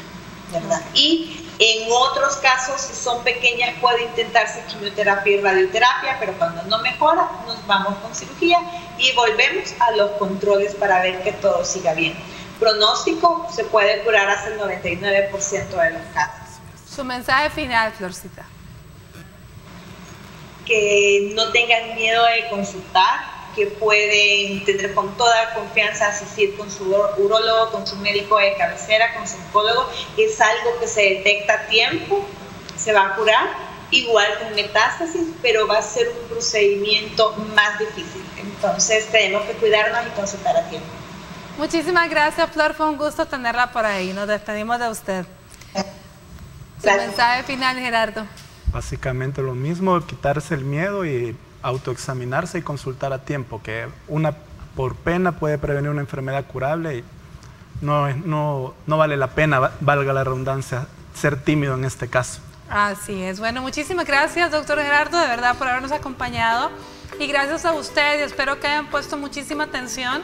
¿verdad? Y en otros casos, si son pequeñas, puede intentarse quimioterapia y radioterapia, pero cuando no mejora, nos vamos con cirugía y volvemos a los controles para ver que todo siga bien. Pronóstico, se puede curar hasta el 99% de los casos. Su mensaje final, Florcita. Que no tengan miedo de consultar, que pueden tener con toda confianza asistir con su urólogo, con su médico de cabecera, con su oncólogo. Es algo que se detecta a tiempo, se va a curar, igual con metástasis, pero va a ser un procedimiento más difícil. Entonces tenemos que cuidarnos y consultar a tiempo. Muchísimas gracias, Flor, fue un gusto tenerla por ahí. Nos despedimos de usted. Su mensaje final, Gerardo. Básicamente lo mismo, quitarse el miedo y autoexaminarse y consultar a tiempo, que una por pena puede prevenir una enfermedad curable y no vale la pena, valga la redundancia, ser tímido en este caso. Así es. Bueno, muchísimas gracias, doctor Gerardo, de verdad, por habernos acompañado. Y gracias a ustedes, espero que hayan puesto muchísima atención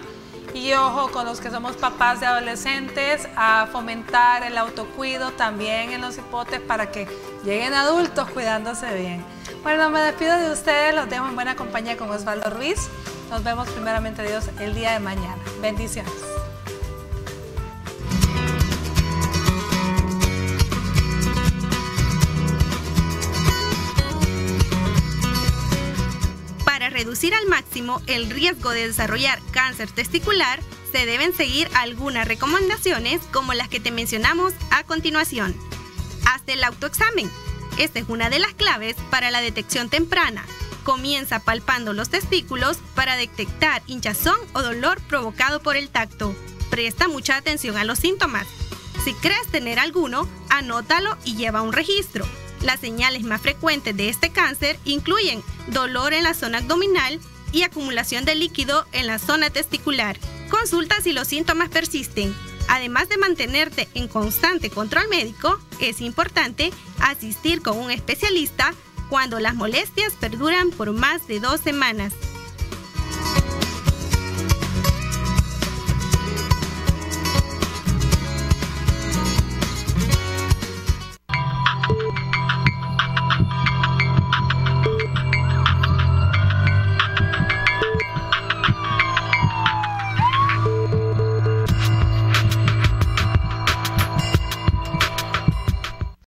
y ojo con los que somos papás de adolescentes a fomentar el autocuido también en los hipotes para que lleguen adultos cuidándose bien. Bueno, me despido de ustedes, los dejo en buena compañía con Osvaldo Ruiz. Nos vemos primeramente Dios el día de mañana. Bendiciones. Para reducir al máximo el riesgo de desarrollar cáncer testicular, se deben seguir algunas recomendaciones como las que te mencionamos a continuación. Hazte el autoexamen. Esta es una de las claves para la detección temprana. Comienza palpando los testículos para detectar hinchazón o dolor provocado por el tacto. Presta mucha atención a los síntomas. Si crees tener alguno, anótalo y lleva un registro. Las señales más frecuentes de este cáncer incluyen dolor en la zona abdominal y acumulación de líquido en la zona testicular. Consulta si los síntomas persisten. Además de mantenerte en constante control médico, es importante asistir con un especialista cuando las molestias perduran por más de 2 semanas.